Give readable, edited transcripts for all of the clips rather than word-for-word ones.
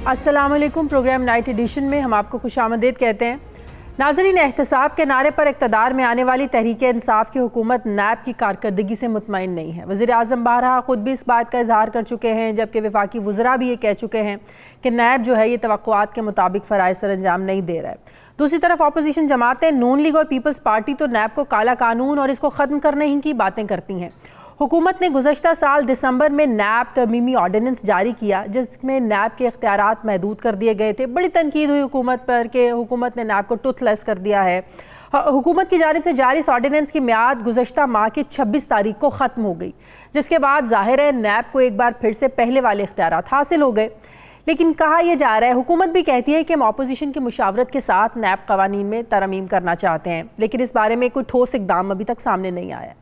अस्सलाम वालेकुम। Programme night addition में हम आपको खुशामदीद कहते हैं। नाज़रीन, एहतसाब के नारे पर इक़्तिदार में आने वाली तहरीक इंसाफ की हुकूमत नैब की कारकर्दगी से मुतमईन नहीं है। वज़ीर आज़म बारहा ख़ुद भी इस बात का इजहार कर चुके हैं, जबकि वफाकी वज़रा भी ये कह चुके हैं कि नैब जो है ये तवक्कुआत के मुताबिक फ़राइज़ सर अंजाम नहीं दे रहा है। दूसरी तरफ अपोजिशन जमातें नून लीग और पीपल्स पार्टी तो नैब को काला कानून और इसको ख़त्म करने ही की बातें करती हैं। हुकूमत ने गुज़श्ता साल दिसंबर में नैब तरमीमी ऑर्डिनेंस जारी किया, जिसमें नैब के इख्तियारात महदूद कर दिए गए थे। बड़ी तनकीद हुई हुकूमत पर कि हुकूमत ने नैब को टूथलेस कर दिया है। हुकूमत की जानिब से जारी इस ऑर्डिनेंस की मियाद गुज़श्ता माह की 26 तारीख को ख़त्म हो गई, जिसके बाद ज़ाहिर है नैब को एक बार फिर से पहले वाले इख्तियारात हासिल हो गए। लेकिन कहा यह जा रहा है, हुकूमत भी कहती है कि हम अपोजिशन की मुशावरत के साथ नैब कवानीन में तरमीम करना चाहते हैं, लेकिन इस बारे में कोई ठोस इक़दाम अभी तक सामने नहीं आया।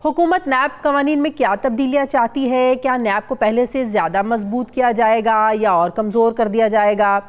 हुकूमत नैब कवानीन में क्या तब्दीलियाँ चाहती है? क्या नैब को पहले से ज़्यादा मजबूत किया जाएगा या और कमज़ोर कर दिया जाएगा?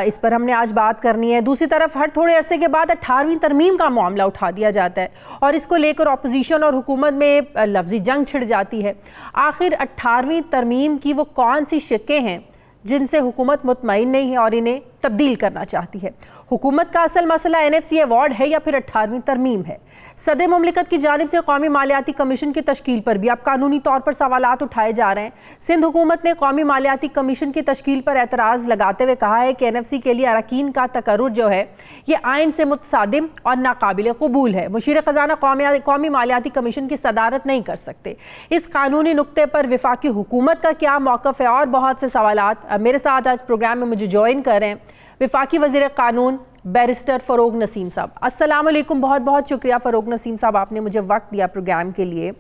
इस पर हमने आज बात करनी है। दूसरी तरफ हर थोड़े अरसे के बाद 18वीं तरमीम का मामला उठा दिया जाता है और इसको लेकर अपोजिशन और हुकूमत में लफ्ज़ी जंग छिड़ जाती है। आखिर 18वीं तरमीम की वो कौन सी शिक्कें हैं जिनसे हुकूमत मुतमईन नहीं है और इन्हें तब्दील करना चाहती है? हुकूमत का असल मसला NFC अवार्ड है या फिर 18वीं तरमीम है? सदर मुमलिकत की जानिब से कौमी मालियाती कमीशन की तश्कील पर भी अब कानूनी तौर पर सवालात उठाए जा रहे हैं। सिंध हुकूमत ने कौमी मालियाती कमीशन की तश्कील पर एतराज़ लगाते हुए कहा है कि NFC के लिए अरकान का तकर्रुर जो है ये आइन से मुतसादिम और नाकाबिल कबूल है। मुशीर ख़जाना कौमी मालियाती कमीशन की सदारत नहीं कर सकते। इस कानूनी नुक्ते पर वफाकी हुकूमत का क्या मौक़िफ़ है और बहुत से सवालात मेरे साथ आज प्रोग्राम में मुझे ज्वाइन कर रहे हैं वफाकी वज़ीर कानून बैरिस्टर फ़रोग़ नसीम साहब। अस्सलाम वालेकुम। बहुत बहुत शुक्रिया फ़रोग़ नसीम साहब, आपने मुझे वक्त दिया प्रोग्राम के लिए।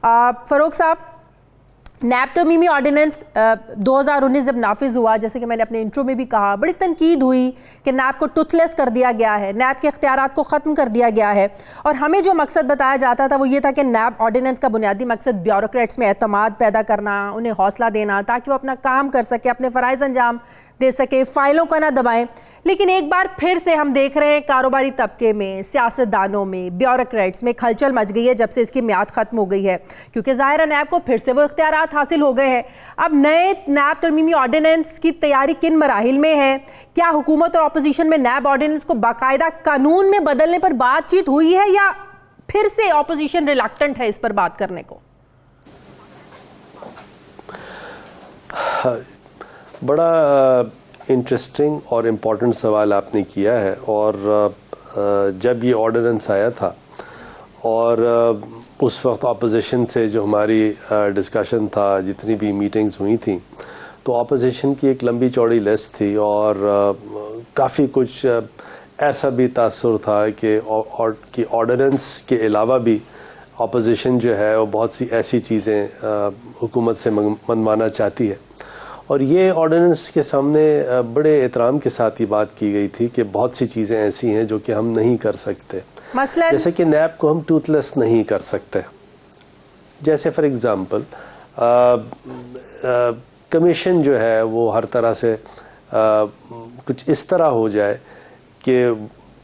फ़रोग़ साहब, नैब तरमीमी ऑर्डिनेंस 2019 जब नाफिज हुआ, जैसे कि मैंने अपने इंट्रो में भी कहा, बड़ी तनकीद हुई कि नैब को टूथलेस कर दिया गया है, नैब के इख्तियारात को ख़त्म कर दिया गया है। और हमें जो मकसद बताया जाता था वो ये था कि नैब ऑर्डिनेंस का बुनियादी मकसद ब्यूरोक्रेट्स में एतमाद पैदा करना, उन्हें हौसला देना ताकि वो अपना काम कर सके, अपने फ़राइज़ अंजाम दे सके, फ़ाइलों का ना दबाएं। लेकिन एक बार फिर से हम देख रहे हैं कारोबारी तबके में, सियासतदानों में, ब्यूरोक्रेट्स में खलचल मच गई है जब से इसकी मियाद ख़त्म हो गई है, क्योंकि ज़ाहिर नैब को फिर से वो इख्तियारात हासिल हो गए हैं। अब नए नैब तरमीमी ऑर्डिनेंस की तैयारी किन मराहिल में है? क्या हुकूमत और अपोजिशन में नैब ऑर्डिनेंस को बाकायदा कानून में बदलने पर बातचीत हुई है या फिर से अपोजिशन रिलक्टेंट है इस पर बात करने को? बड़ा इंटरेस्टिंग और इम्पॉर्टेंट सवाल आपने किया है। और जब ये ऑर्डिनेंस आया था और उस वक्त अपोजिशन से जो हमारी डिस्कशन था, जितनी भी मीटिंग्स हुई थी, तो अपोजिशन की एक लंबी चौड़ी लिस्ट थी और काफ़ी कुछ ऐसा भी तासुर था कि ऑर्डिनेंस के अलावा भी अपोजिशन जो है वो बहुत सी ऐसी चीज़ें हुकूमत से मनवाना चाहती है। और ये ऑर्डिनेंस के सामने बड़े एहतराम के साथ ये बात की गई थी कि बहुत सी चीज़ें ऐसी हैं जो कि हम नहीं कर सकते। मसलन जैसे कि नैब को हम टूथलेस नहीं कर सकते। जैसे फॉर एग्ज़ाम्पल कमीशन जो है वो हर तरह से कुछ इस तरह हो जाए कि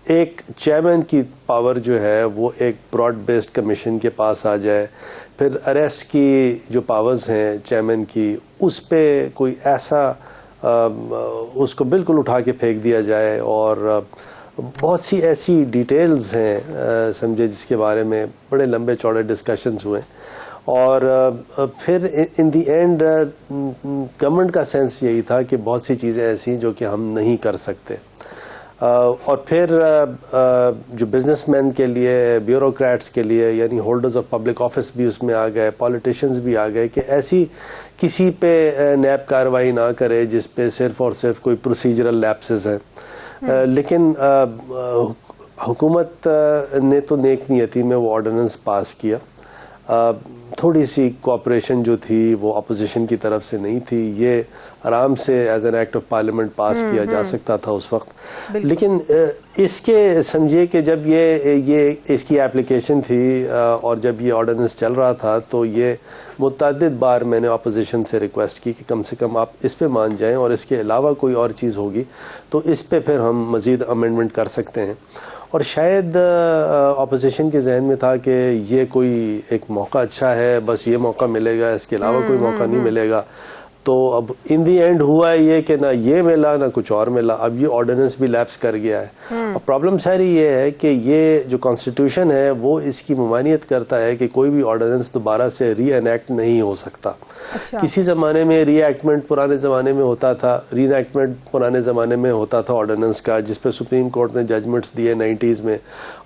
एक चेयरमैन की पावर जो है वो एक ब्रॉड बेस्ड कमीशन के पास आ जाए, फिर अरेस्ट की जो पावर्स हैं चेयरमैन की, उस पे कोई ऐसा उसको बिल्कुल उठा के फेंक दिया जाए। और बहुत सी ऐसी डिटेल्स हैं समझे जिसके बारे में बड़े लंबे चौड़े डिस्कशंस हुए और फिर इन दी एंड गवर्नमेंट का सेंस यही था कि बहुत सी चीज़ें ऐसी जो कि हम नहीं कर सकते। और फिर जो बिजनेसमैन के लिए, ब्यूरोक्रेट्स के लिए, यानी होल्डर्स ऑफ पब्लिक ऑफिस भी उसमें आ गए, पॉलिटिशियंस भी आ गए कि ऐसी किसी पे नैब कार्रवाई ना करे जिस पे सिर्फ और सिर्फ कोई प्रोसीजरल लैप्सेस हैं। लेकिन हुकूमत ने तो नेक नियति में वो ऑर्डिनेंस पास किया। थोड़ी सी कोऑपरेशन जो थी वो अपोजिशन की तरफ से नहीं थी, ये आराम से as an act of parliament pass किया जा सकता था उस वक्त। लेकिन इसके समझिए कि जब ये इसकी एप्लीकेशन थी और जब ये ऑर्डिनेंस चल रहा था तो ये मुतअद्दिद बार मैंने अपोजिशन से रिक्वेस्ट की कि कम से कम आप इस पे मान जाएं और इसके अलावा कोई और चीज़ होगी तो इस पे फिर हम मज़ीद अमेंडमेंट कर सकते हैं। और शायद अपोजिशन के जहन में था कि ये कोई एक मौका अच्छा है, बस ये मौका मिलेगा, इसके अलावा कोई मौका नहीं मिलेगा। तो अब इन दी एंड हुआ ये कि ना ये मिला ना कुछ और मिला, अब ये ऑर्डिनेंस भी लैप्स कर गया है। और प्रॉब्लम सारी ये है कि ये जो कॉन्स्टिट्यूशन है वो इसकी ममानियत करता है कि कोई भी ऑर्डिनेंस दोबारा से री एनेक्ट नहीं हो सकता। अच्छा। किसी ज़माने में रीएक्टमेंट पुराने ज़माने में होता था, रीएक्टमेंट पुराने ज़माने में होता था ऑर्डिनेंस का, जिस पे सुप्रीम कोर्ट ने जजमेंट्स दिए 90s में,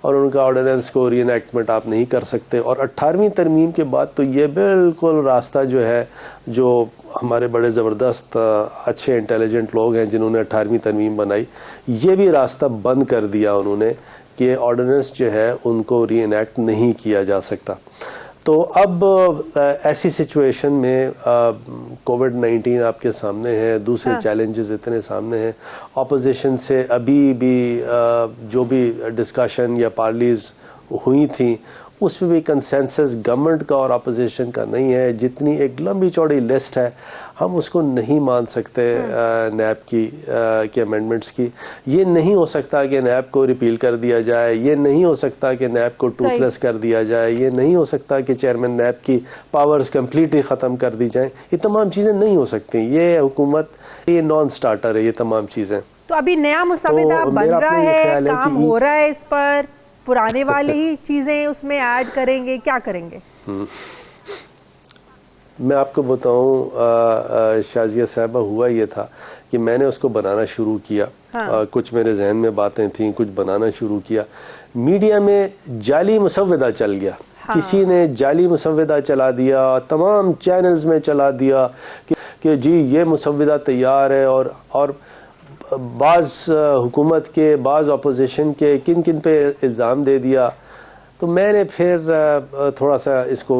और उनका ऑर्डिनेंस को रीएक्टमेंट आप नहीं कर सकते। और 18वीं तरमीम के बाद तो ये बिल्कुल रास्ता जो है, जो हमारे बड़े ज़बरदस्त अच्छे इंटेलिजेंट लोग हैं जिन्होंने 18वीं तरमीम बनाई, ये भी रास्ता बंद कर दिया उन्होंने कि ऑर्डिनेंस जो है उनको रीएनेक्ट नहीं किया जा सकता। तो अब ऐसी सिचुएशन में कोविड-19 आपके सामने है, दूसरे चैलेंजेस इतने सामने हैं, ऑपोजिशन से अभी भी जो भी डिस्कशन या पार्लीज हुई थी उसमें भी कंसेंसस गवर्नमेंट का और अपोजिशन का नहीं है। जितनी एक लंबी चौड़ी लिस्ट है हम उसको नहीं मान सकते नैब की अमेंडमेंट्स की। ये नहीं हो सकता कि नैब को रिपील कर दिया जाए, ये नहीं हो सकता कि नैब को टूथलेस कर दिया जाए, ये नहीं हो सकता कि चेयरमैन नैब की पावर्स कंप्लीटली ख़त्म कर दी जाएं। ये तमाम चीज़ें नहीं हो सकती। ये हुकूमत ये नॉन स्टार्टर है ये तमाम चीज़ें। तो अभी नया मुसविदा बन रहा है, काम हो रहा है इस पर, पुराने वाले ही चीजें उसमें ऐड करेंगे, क्या करेंगे? मैं आपको बताऊं शाजिया साहबा, हुआ ये था कि मैंने उसको बनाना शुरू किया। हाँ। कुछ मेरे जहन में बातें थीं, कुछ बनाना शुरू किया, मीडिया में जाली मुसविदा चल गया। हाँ। किसी ने जाली मुसविदा चला दिया, तमाम चैनल्स में चला दिया कि जी ये मुसविदा तैयार है, और बाज़ हुकूमत के, बाज़ अपोजिशन के किन किन पे इल्ज़ाम दे दिया। तो मैंने फिर थोड़ा सा इसको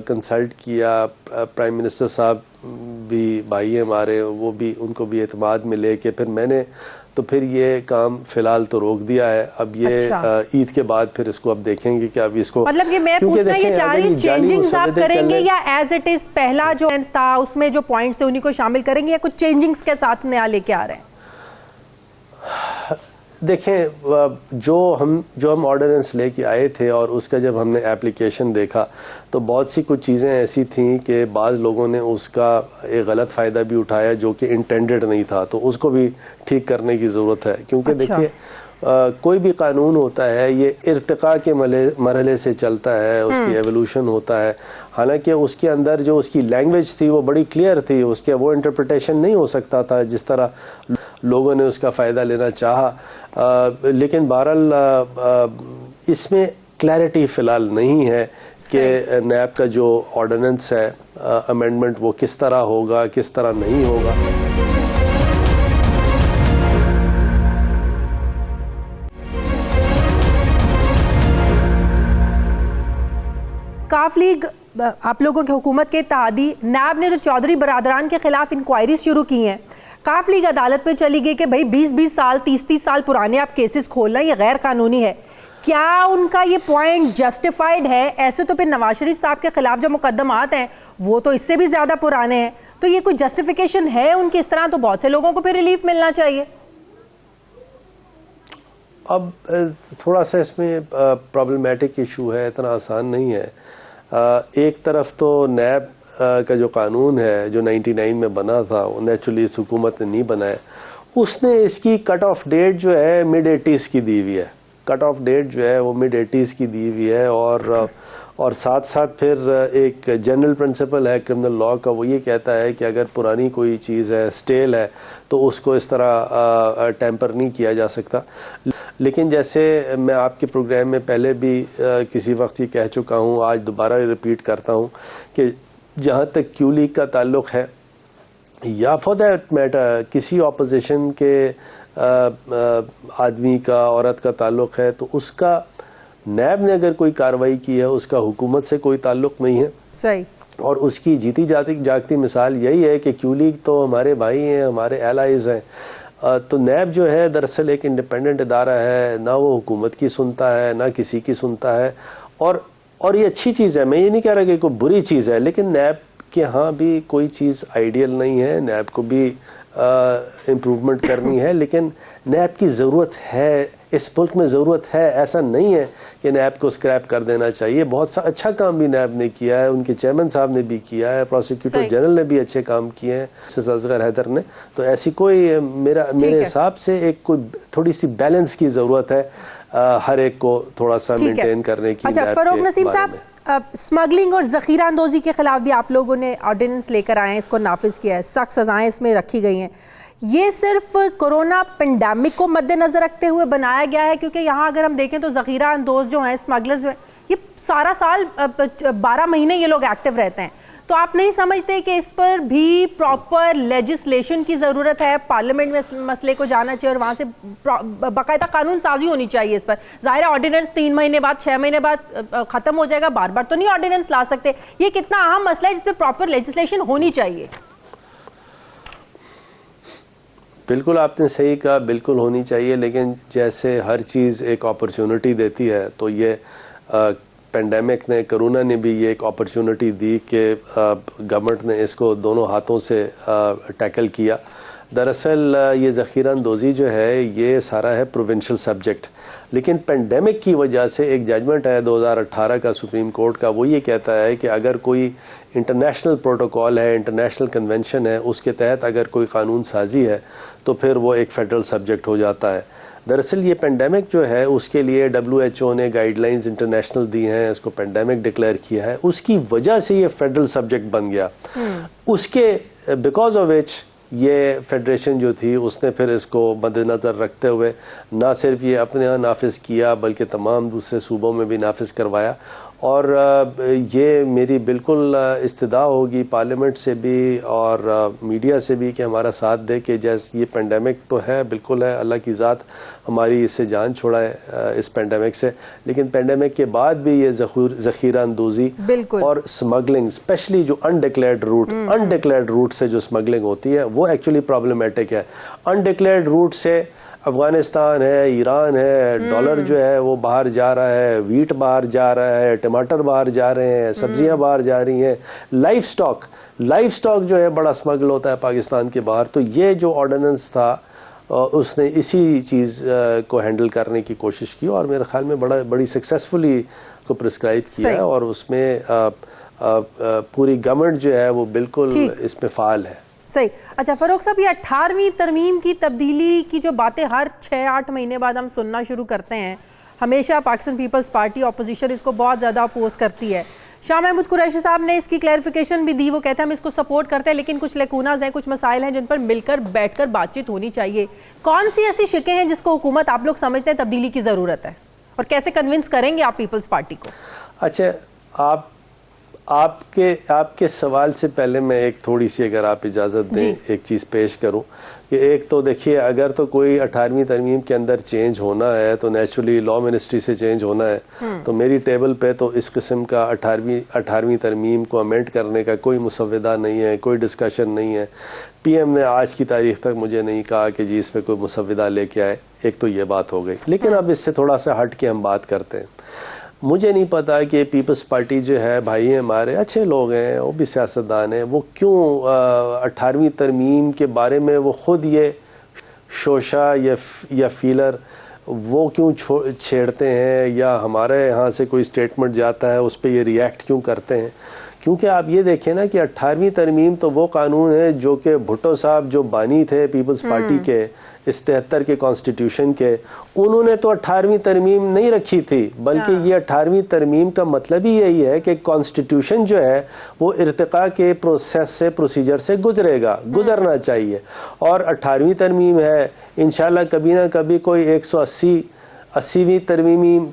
कंसल्ट किया। प्राइम मिनिस्टर साहब भी भाई हैं हमारे, वो भी, उनको भी एतमाद में लेके फिर ये काम फ़िलहाल तो रोक दिया है। अब ये ईद के बाद फिर इसको अब देखेंगे कि अब इसको, मतलब ये मैं पूछना ये चाह रही, चेंजिंग्स आप करेंगे या एज इट इज़ पहला जो था उसमें जो पॉइंट्स थे उन्हीं को शामिल करेंगे, या कुछ चेंजिंग्स के साथ नया लेके आ रहे हैं? देखें, जो हम ऑर्डिनेंस लेके आए थे और उसका जब हमने एप्लीकेशन देखा तो बहुत सी कुछ चीज़ें ऐसी थीं कि बाज़ लोगों ने उसका एक गलत फ़ायदा भी उठाया जो कि इंटेंडेड नहीं था। तो उसको भी ठीक करने की ज़रूरत है, क्योंकि देखिए कोई भी कानून होता है ये इर्तिका के मरहले से चलता है, उसकी एवोल्यूशन होता है। हालांकि उसके अंदर जो उसकी लैंग्वेज थी वो बड़ी क्लियर थी, उसके वो इंटरप्रिटेशन नहीं हो सकता था जिस तरह लोगों ने उसका फ़ायदा लेना चाहा। लेकिन बहरहाल इसमें क्लैरिटी फ़िलहाल नहीं है कि नैब का जो ऑर्डिनेंस है अमेंडमेंट वो किस तरह होगा, किस तरह नहीं होगा। काफ लीग आप लोगों की हुकूमत के इत्तेहादी नैब ने जो चौधरी बरादरान के खिलाफ इंक्वायरी शुरू की हैं, काफ लीग अदालत पे चली गई कि भाई 20-20 साल 30-30 साल पुराने आप केसेस खोलना ये गैर कानूनी है। क्या उनका ये पॉइंट जस्टिफाइड है? ऐसे तो फिर नवाज शरीफ साहब के खिलाफ जो मुकदमात हैं वो तो इससे भी ज़्यादा पुराने हैं, तो ये कोई जस्टिफिकेशन है उनकी? इस तरह तो बहुत से लोगों को फिर रिलीफ मिलना चाहिए। अब थोड़ा सा इसमें प्रॉब्लमेटिक इशू है, इतना आसान नहीं है। एक तरफ तो नैब का जो कानून है जो 99 में बना था वो नेचुरली इस हुकूमत ने नहीं बनाया। उसने इसकी कट ऑफ डेट जो है मिड-80s की दी हुई है, कट ऑफ डेट जो है वो मिड-80s की दी हुई है। और साथ साथ फिर एक जनरल प्रिंसिपल है क्रिमिनल लॉ का, वो ये कहता है कि अगर पुरानी कोई चीज़ है, स्टेल है, तो उसको इस तरह टेम्पर नहीं किया जा सकता। लेकिन जैसे मैं आपके प्रोग्राम में पहले भी किसी वक्त ये कह चुका हूँ, आज दोबारा रिपीट करता हूँ कि जहाँ तक क्यू लीग का ताल्लुक़ है या फॉर दैट मैटर किसी ऑपोजिशन के आदमी का, औरत का ताल्लुक़ है, तो उसका नैब ने अगर कोई कार्रवाई की है उसका हुकूमत से कोई ताल्लुक़ नहीं है। सही। और उसकी जीती जागती मिसाल यही है कि क्यू लीग तो हमारे भाई हैं, हमारे एलाइज हैं। तो नैब जो है दरअसल एक इंडिपेंडेंट इदारा है, ना वो हुकूमत की सुनता है ना किसी की सुनता है। और ये अच्छी चीज़ है, मैं ये नहीं कह रहा कि कोई बुरी चीज़ है, लेकिन नैब के यहाँ भी कोई चीज़ आइडियल नहीं है, नैब को भी इम्प्रूवमेंट करनी है। लेकिन नैब की ज़रूरत है इस मुल्क में ज़रूरत है। ऐसा नहीं है कि नैब को स्क्रैप कर देना चाहिए, बहुत सा अच्छा काम भी नैब ने किया है, उनके चेयरमैन साहब ने भी किया है, प्रोसिक्यूटर जनरल ने भी अच्छे काम किए हैं, असगर हैदर ने। तो ऐसी कोई मेरे हिसाब से एक कोई थोड़ी सी बैलेंस की ज़रूरत है, हर एक को थोड़ा सा मेंटेन करने की। अच्छा, फरोग नसीम साहब, स्मगलिंग और ज़ख़ीरा अंदोज़ी के खिलाफ भी आप लोगों ने ऑर्डिनेंस लेकर आए हैं, इसको नाफिज किया है, सख्त सज़ाएं इसमें रखी गई हैं। ये सिर्फ कोरोना पेंडेमिक को मद्देनज़र रखते हुए बनाया गया है? क्योंकि यहाँ अगर हम देखें तो ज़ख़ीरा अंदोज़ जो हैं, स्मगलर्स जो हैं, ये सारा साल 12 महीने ये लोग एक्टिव रहते हैं। तो आप नहीं समझते कि इस पर भी प्रॉपर लेजिस्लेशन की ज़रूरत है? पार्लियामेंट में मसले को जाना चाहिए और वहाँ से बाकायदा कानून साजी होनी चाहिए इस पर। ज़ाहिर है ऑर्डिनेंस 3 महीने बाद 6 महीने बाद ख़त्म हो जाएगा, बार बार तो नहीं ऑर्डिनेंस ला सकते। ये कितना अहम मसला है जिस पर प्रॉपर लेजिस्लेशन होनी चाहिए। बिल्कुल आपने सही कहा, बिल्कुल होनी चाहिए, लेकिन जैसे हर चीज़ एक अपॉर्चुनिटी देती है, तो ये पेंडेमिक ने, कोरोना ने भी ये एक अपॉर्चुनिटी दी कि गवर्नमेंट ने इसको दोनों हाथों से टैकल किया। दरअसल ये ज़ख़ीरा अंदोज़ी जो है ये सारा है प्रोविंशियल सब्जेक्ट, लेकिन पेंडेमिक की वजह से एक जजमेंट है 2018 का सुप्रीम कोर्ट का, वो ये कहता है कि अगर कोई इंटरनेशनल प्रोटोकॉल है, इंटरनेशनल कन्वेंशन है, उसके तहत अगर कोई कानून साजी है तो फिर वो एक फेडरल सब्जेक्ट हो जाता है। दरअसल ये पेंडेमिक जो है उसके लिए WHO ने गाइडलाइंस इंटरनेशनल दी हैं, इसको पेंडेमिक डिक्लेयर किया है, उसकी वजह से ये फेडरल सब्जेक्ट बन गया। उसके बिकॉज ऑफ विच ये फेडरेशन जो थी उसने फिर इसको मद्देनज़र रखते हुए ना सिर्फ ये अपने यहाँ नाफिज किया बल्कि तमाम दूसरे सूबों में भी नाफिज करवाया। और ये मेरी बिल्कुल इस्तदा होगी पार्लियामेंट से भी और मीडिया से भी कि हमारा साथ दे कि जैसे ये पेंडेमिक तो है, बिल्कुल है, अल्लाह की ज़ात हमारी इससे जान छुड़ाए इस पेंडेमिक से, लेकिन पेंडेमिक के बाद भी ये ज़ख़ीरा अंदोज़ी और स्मगलिंग, स्पेशली जो अनडिक्लेयर्ड रूट से जो स्मगलिंग होती है वो एक्चुअली प्रॉब्लमेटिक है। अनडिक्लेयर्ड रूट से अफ़गानिस्तान है, ईरान है, डॉलर जो है वो बाहर जा रहा है, वीट बाहर जा रहा है, टमाटर बाहर जा रहे हैं, सब्जियां बाहर जा रही हैं, लाइफ स्टॉक जो है बड़ा स्मगल होता है पाकिस्तान के बाहर। तो ये जो ऑर्डिनेंस था उसने इसी चीज़ को हैंडल करने की कोशिश की और मेरे ख्याल में बड़ी सक्सेसफुली को प्रिस्क्राइब किया है और उसमें पूरी गवर्नमेंट जो है वो बिल्कुल इसमें फ़ाल है। सही। अच्छा फरोग साहब, ये 18वीं तरमीम की तब्दीली की जो बातें हर 6-8 महीने बाद हम सुनना शुरू करते हैं, हमेशा पाकिस्तान पीपल्स पार्टी ऑपोजिशन इसको बहुत ज़्यादा अपोज करती है। शाह महमूद कुरैशी साहब ने इसकी क्लैरिफिकेशन भी दी, वो कहते हैं हम इसको सपोर्ट करते हैं लेकिन कुछ लेकूनाज हैं, कुछ मसाइल हैं जिन पर मिलकर बैठकर बातचीत होनी चाहिए। कौन सी ऐसी शिकें हैं जिसको हुकूमत आप लोग समझते हैं तब्दीली की ज़रूरत है और कैसे कन्विंस करेंगे आप पीपल्स पार्टी को? अच्छा, आपके सवाल से पहले मैं एक थोड़ी सी, अगर आप इजाज़त दें, एक चीज़ पेश करूं कि एक तो देखिए, अगर तो कोई 18वीं तरमीम के अंदर चेंज होना है तो नेचुरली लॉ मिनिस्ट्री से चेंज होना है। तो मेरी टेबल पे तो इस किस्म का 18वीं तरमीम को अमेंड करने का कोई मुसव्वदा नहीं है, कोई डिस्कशन नहीं है। PM ने आज की तारीख तक मुझे नहीं कहा कि जी इस पर कोई मुसव्वदा लेके आए। एक तो ये बात हो गई, लेकिन अब इससे थोड़ा सा हट के हम बात करते हैं। मुझे नहीं पता कि पीपल्स पार्टी जो है, भाई हैं हमारे, अच्छे लोग हैं, वो भी सियासतदान हैं, वो क्यों 18वीं तरमीम के बारे में वो ख़ुद ये शोशा या फीलर वो क्यों छेड़ते हैं, या हमारे यहाँ से कोई स्टेटमेंट जाता है उस पर ये रिएक्ट क्यों करते हैं? क्योंकि आप ये देखें ना कि 18वीं तरमीम तो वो कानून है जो कि भुट्टो साहब जो बानी थे पीपल्स पार्टी के इस 73 के कॉन्स्टिट्यूशन के, उन्होंने तो 18वीं तरमीम नहीं रखी थी, बल्कि ये 18वीं तरमीम का मतलब ही यही है कि कॉन्स्टिट्यूशन जो है वो इर्तिका के प्रोसेस से, प्रोसीजर से गुजरना चाहिए। और 18वीं तरमीम है, इंशाल्लाह कभी ना कभी कोई 180वीं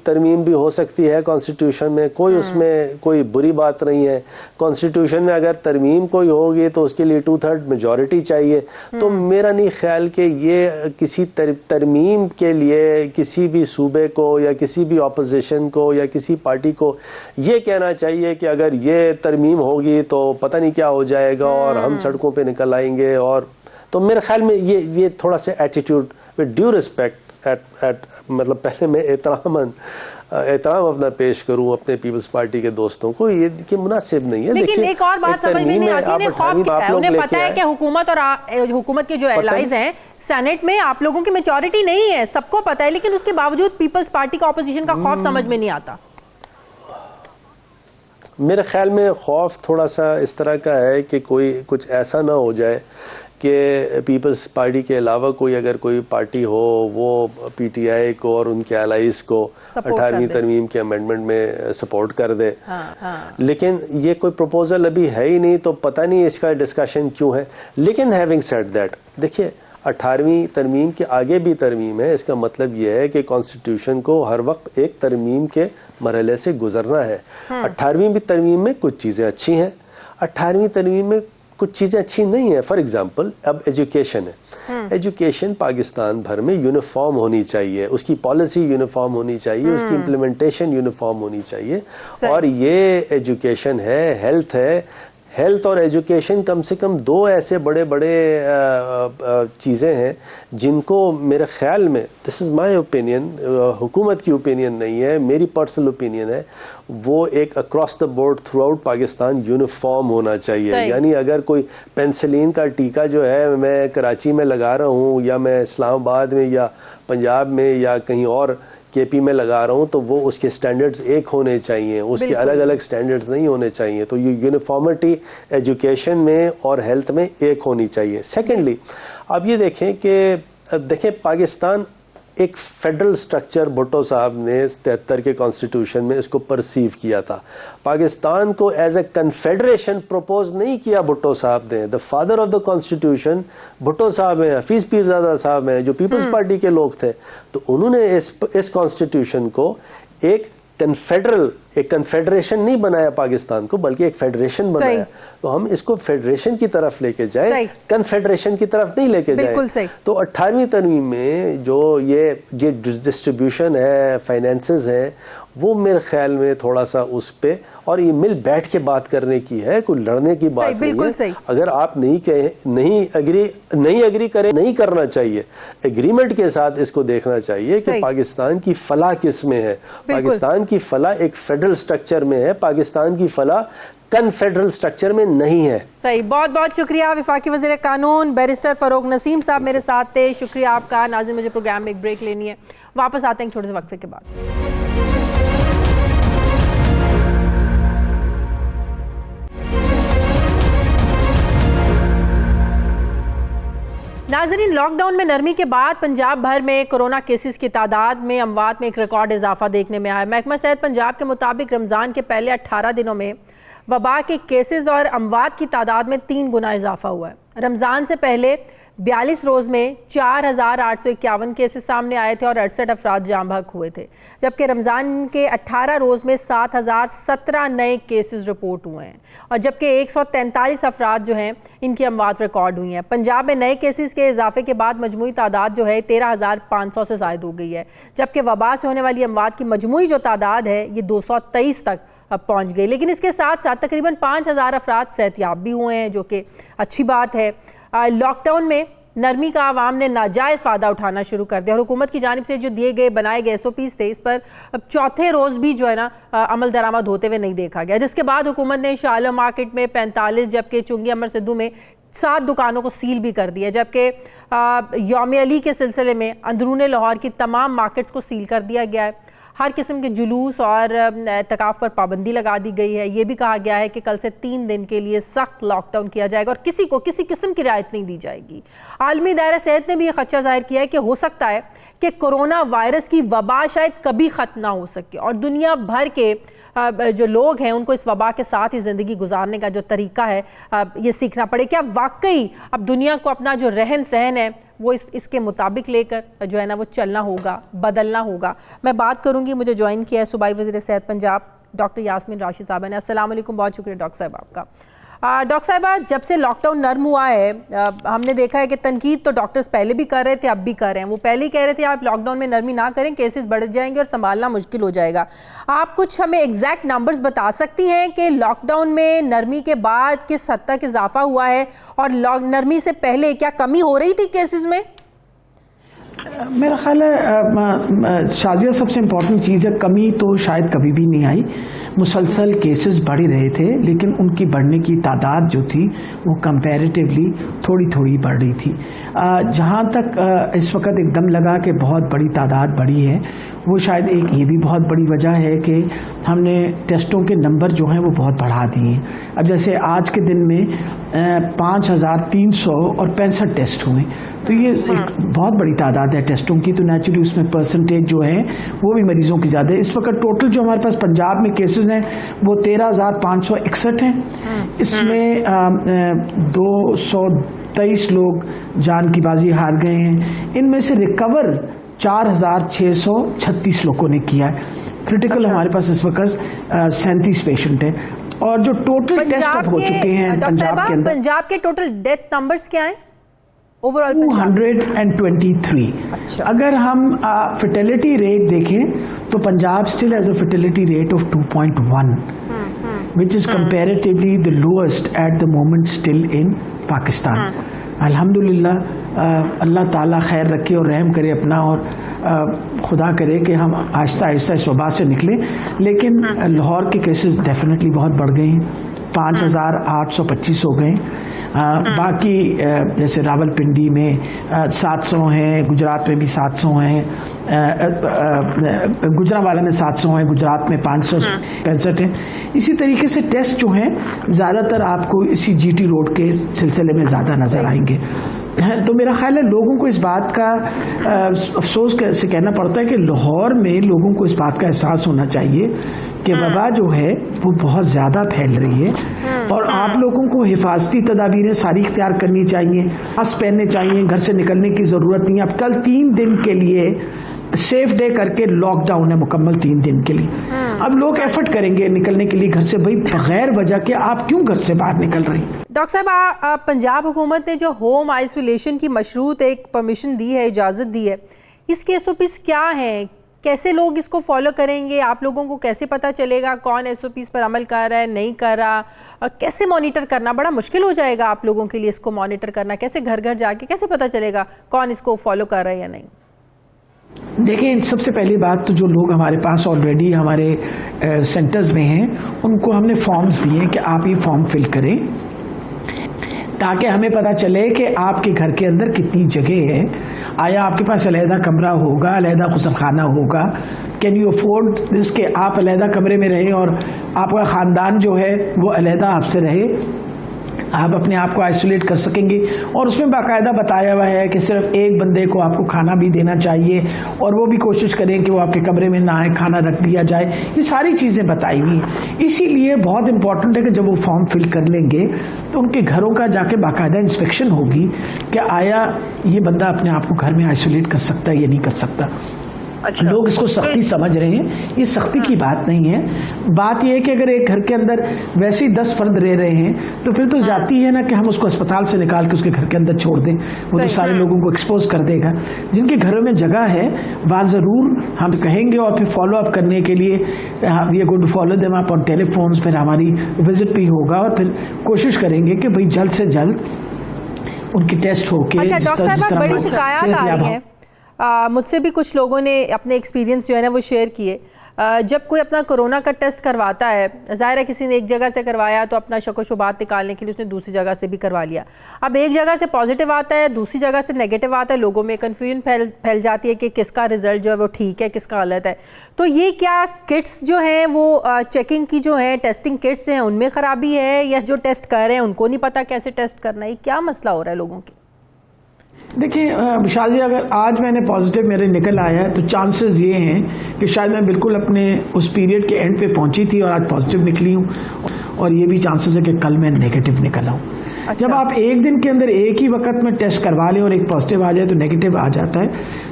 तरमीम भी हो सकती है कॉन्स्टिट्यूशन में, कोई उसमें कोई बुरी बात नहीं है। कॉन्स्टिट्यूशन में अगर तरमीम कोई होगी तो उसके लिए 2/3 मेजॉरिटी चाहिए। तो मेरा नहीं ख्याल कि ये किसी तरमीम के लिए किसी भी सूबे को या किसी भी ऑपोजिशन को या किसी पार्टी को ये कहना चाहिए कि अगर ये तरमीम होगी तो पता नहीं क्या हो जाएगा और हम सड़कों पर निकल आएंगे। और तो मेरे ख्याल में ये थोड़ा सा एटीट्यूड विद ड्यू रिस्पेक्ट मतलब पहले मैं एहतरामन एहतराम अपना पेश करूं अपने पीपल्स पार्टी के दोस्तों को, ये कि मुनासिब नहीं है। लेकिन एक और बात समझ में नहीं आती, इन्हें खौफ किसका है? उन्हें पता है कि हुकूमत और हुकूमत के जो एलाइज हैं सेनेट में आप लोगों की मेजॉरिटी नहीं है, सबको पता है, लेकिन उसके बावजूद पीपल्स पार्टी का ऑपोजिशन का खौफ समझ में नहीं आता। मेरे ख्याल में खौफ थोड़ा सा इस तरह का है कि कोई कुछ ऐसा ना हो जाए कि पीपल्स पार्टी के अलावा कोई अगर कोई पार्टी हो वो पीटीआई को और उनके एलाइज को 18वीं तरमीम के अमेंडमेंट में सपोर्ट कर दे। लेकिन ये कोई प्रपोजल अभी है ही नहीं, तो पता नहीं इसका डिस्कशन क्यों है। लेकिन हैविंग सेड दैट, देखिए 18वीं तरमीम के आगे भी तरमीम है, इसका मतलब यह है कि कॉन्स्टिट्यूशन को हर वक्त एक तरमीम के मरहले से गुजरना है। 18वीं तरमीम में कुछ चीज़ें अच्छी हैं, 18वीं तरमीम में कुछ चीज़ें अच्छी नहीं है। फॉर एग्जांपल अब एजुकेशन है, एजुकेशन पाकिस्तान भर में यूनिफॉर्म होनी चाहिए, उसकी पॉलिसी यूनिफॉर्म होनी चाहिए, उसकी इम्प्लीमेंटेशन यूनिफॉर्म होनी चाहिए। और ये एजुकेशन है, हेल्थ है, हेल्थ और एजुकेशन कम से कम दो ऐसे बड़े बड़े चीज़ें हैं जिनको मेरे ख्याल में, दिस इज़ माय ओपिनियन, हुकूमत की ओपिनियन नहीं है, मेरी पर्सनल ओपिनियन है, वो एक across the board through out Pakistan uniform होना चाहिए। यानी अगर कोई पेंसिलिन का टीका जो है मैं कराची में लगा रहा हूँ या मैं इस्लामाबाद में या पंजाब में या कहीं और केपी में लगा रहा हूँ, तो वो उसके स्टैंडर्ड्स एक होने चाहिए, उसके अलग अलग स्टैंडर्ड्स नहीं होने चाहिए। तो ये यूनिफॉर्मिटी एजुकेशन में और हेल्थ में एक होनी चाहिए। सेकेंडली अब ये देखें पाकिस्तान एक फेडरल स्ट्रक्चर भुट्टो साहब ने 73 के कॉन्स्टिट्यूशन में इसको परसीव किया था। पाकिस्तान को एज ए कन्फेडरेशन प्रपोज नहीं किया भुट्टो साहब ने। The father of the constitution Bhutto साहब हैं, हफीज पीरजादा साहब हैं, जो पीपल्स पार्टी के लोग थे। तो उन्होंने इस कॉन्स्टिट्यूशन को एक कन्फेडरेशन नहीं बनाया पाकिस्तान को, बल्कि एक फेडरेशन बनाया। तो हम इसको फेडरेशन की तरफ लेके जाए, कन्फेडरेशन की तरफ नहीं लेके जाए। तो 18वीं तरमीम में जो ये डिस्ट्रीब्यूशन है, फाइनेंसेस हैं, वो मेरे ख्याल में थोड़ा सा उस पे और ये मिल बैठ के बात करने की है, कोई लड़ने की बात नहीं है। अगर आप नहीं एग्री करें, नहीं करना चाहिए, एग्रीमेंट के साथ इसको देखना चाहिए कि पाकिस्तान की फलाह किस में है। पाकिस्तान की फलाह एक फेडरल स्ट्रक्चर में है, पाकिस्तान की फलाह कन्फेडरल स्ट्रक्चर में नहीं है। सही, बहुत बहुत शुक्रिया वफाकी वज़ीर कानून बैरिस्टर फरोग नसीम साहब मेरे साथ थे। शुक्रिया आपका। नाज़रीन, मुझे प्रोग्राम में एक ब्रेक लेनी है, वापस आते हैं छोटे से वक्फे के बाद। नाज़रीन, लॉकडाउन में नरमी के बाद पंजाब भर में कोरोना केसेस की तादाद में अमवात में एक रिकॉर्ड इजाफा देखने में आया। महकमा सेहत पंजाब के मुताबिक रमज़ान के पहले 18 दिनों में वबा के केसेस और अमवात की तादाद में 3 गुना इजाफा हुआ है। रमज़ान से पहले 42 रोज़ में 4,851 केसेस सामने आए थे और 68 अफराद जाम बहक हुए थे, जबकि रमज़ान के 18 रोज़ में 7,017 नए केसेस रिपोर्ट हुए हैं और जबकि 143 अफराद जो हैं इनकी अमवात रिकॉर्ड हुई हैं। पंजाब में नए केसेस के इजाफे के बाद मजमूई तादाद जो है 13,500 से ज़ायद हो गई है, जबकि वबा से होने वाली अमवात की मजमूई जो तादाद है ये 223 तक अब पहुँच गई। लेकिन इसके साथ साथ तकरीबन 5,000 अफराद सेहतियाब भी हुए हैं, जो कि अच्छी बात है। लॉकडाउन में नरमी का आवाम ने नाजायज़ फ़ायदा उठाना शुरू कर दिया और हुकूमत की जानिब से जो बनाए गए SOPs थे, इस पर अब चौथे रोज़ भी जो है ना अमल दरामद होते हुए नहीं देखा गया, जिसके बाद हुकूमत ने शाला मार्केट में 45 जबकि चुंगी अमर सिद्धू में 7 दुकानों को सील भी कर दिया, जबकि यौम अली के सिलसिले में अंदरूने लाहौर की तमाम मार्केट्स को सील कर दिया गया है। हर किस्म के जुलूस और एतकाफ़ पर पाबंदी लगा दी गई है। ये भी कहा गया है कि कल से 3 दिन के लिए सख्त लॉकडाउन किया जाएगा और किसी को किसी किस्म की रियायत नहीं दी जाएगी। आलमी दायरा सेहत ने भी ये खदशा जाहिर किया है कि हो सकता है कि कोरोना वायरस की वबा शायद कभी ख़त्म ना हो सके और दुनिया भर के जो लोग हैं उनको इस वबा के साथ ही ज़िंदगी गुजारने का जो तरीका है ये सीखना पड़े। क्या वाकई अब दुनिया को अपना जो रहन सहन है वो इसके मुताबिक लेकर जो है ना वो चलना होगा, बदलना होगा। मैं बात करूंगी, मुझे ज्वाइन किया है सूबाई वज़ीर सेहत पंजाब डॉक्टर यास्मीन राशिद साहबा ने। अस्सलाम वालेकुम, बहुत शुक्रिया डॉक्टर साहब आपका। डॉक्टर साहबा, जब से लॉकडाउन नर्म हुआ है हमने देखा है कि तनकीद तो डॉक्टर्स पहले भी कर रहे थे, अब भी कर रहे हैं। वो पहले ही कह रहे थे आप लॉकडाउन में नरमी ना करें, केसेस बढ़ जाएंगे और संभालना मुश्किल हो जाएगा। आप कुछ हमें एग्जैक्ट नंबर्स बता सकती हैं कि लॉकडाउन में नरमी के बाद किस हद तक इजाफा हुआ है और नरमी से पहले क्या कमी हो रही थी केसेस में? मेरा ख्याल है शाजिया सबसे इम्पोर्टेंट चीज़ है, कमी तो शायद कभी भी नहीं आई, मुसलसल केसेस बढ़ ही रहे थे, लेकिन उनकी बढ़ने की तादाद जो थी वो कंपैरेटिवली थोड़ी थोड़ी बढ़ रही थी। जहाँ तक इस वक्त एकदम लगा कि बहुत बड़ी तादाद बढ़ी है, वो शायद एक ये भी बहुत बड़ी वजह है कि हमने टेस्टों के नंबर जो हैं वो बहुत बढ़ा दिए हैं। अब जैसे आज के दिन में 5365 टेस्ट हुए, तो ये एक बहुत बड़ी तादाद है टेस्टों की, तो नेचुरली उसमें परसेंटेज जो है वो भी मरीजों की ज़्यादा है। इस वक्त टोटल जो हमारे पास पंजाब में केसेस हैं वो 13,561 हैं। इसमें 223 लोग जान की बाजी हार गए हैं। इनमें से रिकवर 4,636 लोगों ने किया है। क्रिटिकल हमारे पास इस वक्त 37 पेशेंट हैं, और जो टोटल टेस्ट अब हो चुके हैं पंजाब के अंदर, पंजाब के टोटल डेथ नंबर्स क्या हैं ओवरऑल? 223। अच्छा। अगर हम फर्टिलिटी रेट देखें तो Punjab still has a fertility rate of 2.1, which is comparatively the lowest at the moment still in Pakistan. अल्हम्दुलिल्लाह, अल्लाह ताला खैर रखे और रहम करे अपना, और खुदा करे कि हम आहिस्ता आहिस्ता इस वबा से निकलें। लेकिन लाहौर के केसेस डेफिनेटली बहुत बढ़ गए हैं, 5,825 हो गए। बाकी जैसे रावलपिंडी में 700 हैं, गुजरात में भी 700 हैं, गुजरावाला में 700 हैं, गुजरात में 565 हैं। इसी तरीके से टेस्ट जो हैं ज़्यादातर आपको इसी GT रोड के सिलसिले में ज़्यादा नज़र आएंगे। तो मेरा ख्याल है लोगों को इस बात का अफसोस से कहना पड़ता है कि लाहौर में लोगों को इस बात का एहसास होना चाहिए कि वबा जो है वो बहुत ज़्यादा फैल रही है, और आप लोगों को हिफाजती तदाबीरें सारी इख्तियार करनी चाहिए, मास्क पहनने चाहिए, घर से निकलने की ज़रूरत नहीं है। अब कल 3 दिन के लिए सेफ डे करके लॉकडाउन है मुकम्मल 3 दिन के लिए। अब लोग एफर्ट करेंगे निकलने के लिए घर से, भाई बगैर वजह के आप क्यों घर से बाहर निकल रही? डॉक्टर साहब, पंजाब हुकूमत ने जो होम आइसोलेशन की मशरूत एक परमिशन दी है, इजाज़त दी है, इसके SOPs क्या हैं? कैसे लोग इसको फॉलो करेंगे? आप लोगों को कैसे पता चलेगा कौन SOPs पर अमल कर रहा है, नहीं कर रहा? कैसे मॉनिटर करना? बड़ा मुश्किल हो जाएगा आप लोगों के लिए इसको मॉनिटर करना। कैसे घर घर जाके कैसे पता चलेगा कौन इसको फॉलो कर रहा है या नहीं? देखिए, सबसे पहली बात तो जो लोग हमारे पास ऑलरेडी हमारे सेंटर्स में हैं, उनको हमने फॉर्म्स दिए कि आप ये फॉर्म फिल करें, ताकि हमें पता चले कि आपके घर के अंदर कितनी जगह है। आया आपके पास अलहदा कमरा होगा, अलहदा गुसलखाना होगा? कैन यू अफोर्ड दिस कि आप अलहदा कमरे में रहें और आपका ख़ानदान जो है वो अलहदा आपसे रहे? आप अपने आप को आइसोलेट कर सकेंगे? और उसमें बाकायदा बताया हुआ है कि सिर्फ एक बंदे को आपको खाना भी देना चाहिए, और वो भी कोशिश करें कि वो आपके कमरे में ना आए, खाना रख दिया जाए। ये सारी चीज़ें बताई हुई हैं। इसीलिए बहुत इंपॉर्टेंट है कि जब वो फॉर्म फिल कर लेंगे तो उनके घरों का जाके बाकायदा इंस्पेक्शन होगी कि आया ये बंदा अपने आप को घर में आइसोलेट कर सकता है या नहीं कर सकता। अच्छा। लोग इसको सख्ती समझ रहे हैं, ये सख्ती की बात नहीं है। बात यह है कि अगर एक घर के अंदर वैसे ही 10 फर्द रह रहे हैं तो फिर तो जाती है ना कि हम उसको अस्पताल से निकाल के उसके घर के अंदर छोड़ दें, वो तो सारे लोगों को एक्सपोज कर देगा। जिनके घरों में जगह है बात ज़रूर हम कहेंगे, और फिर फॉलो अप करने के लिए we are going to follow them up on telephones, फिर हमारी विजिट भी होगा, और फिर कोशिश करेंगे कि भाई जल्द से जल्द उनकी टेस्ट होके। अच्छा डॉक्टर साहब, बड़ी शिकायत आ रही है, मुझसे भी कुछ लोगों ने अपने एक्सपीरियंस जो है ना वो शेयर किए। जब कोई अपना कोरोना का टेस्ट करवाता है, ज़ाहिर है किसी ने एक जगह से करवाया तो अपना शक व शुबात निकालने के लिए उसने दूसरी जगह से भी करवा लिया। अब एक जगह से पॉजिटिव आता है, दूसरी जगह से नेगेटिव आता है, लोगों में कन्फ्यूजन फैल जाती है कि किसका रिजल्ट जो है वो ठीक है, किसका गलत है। तो ये क्या किट्स जो हैं वो चेकिंग की जो है टेस्टिंग किट्स हैं उनमें ख़राबी है, या जो टेस्ट कर रहे हैं उनको नहीं पता कैसे टेस्ट करना है? ये क्या मसला हो रहा है लोगों की? देखिए विशाल जी, अगर आज मैंने पॉजिटिव मेरे निकल आया है तो चांसेस ये हैं कि शायद मैं बिल्कुल अपने उस पीरियड के एंड पे पहुंची थी और आज पॉजिटिव निकली हूँ, और ये भी चांसेस है कि कल मैं नेगेटिव निकल आऊँ। अच्छा। जब आप एक दिन के अंदर एक ही वक्त में टेस्ट करवा लें और एक पॉजिटिव आ जाए तो नेगेटिव आ जाता है,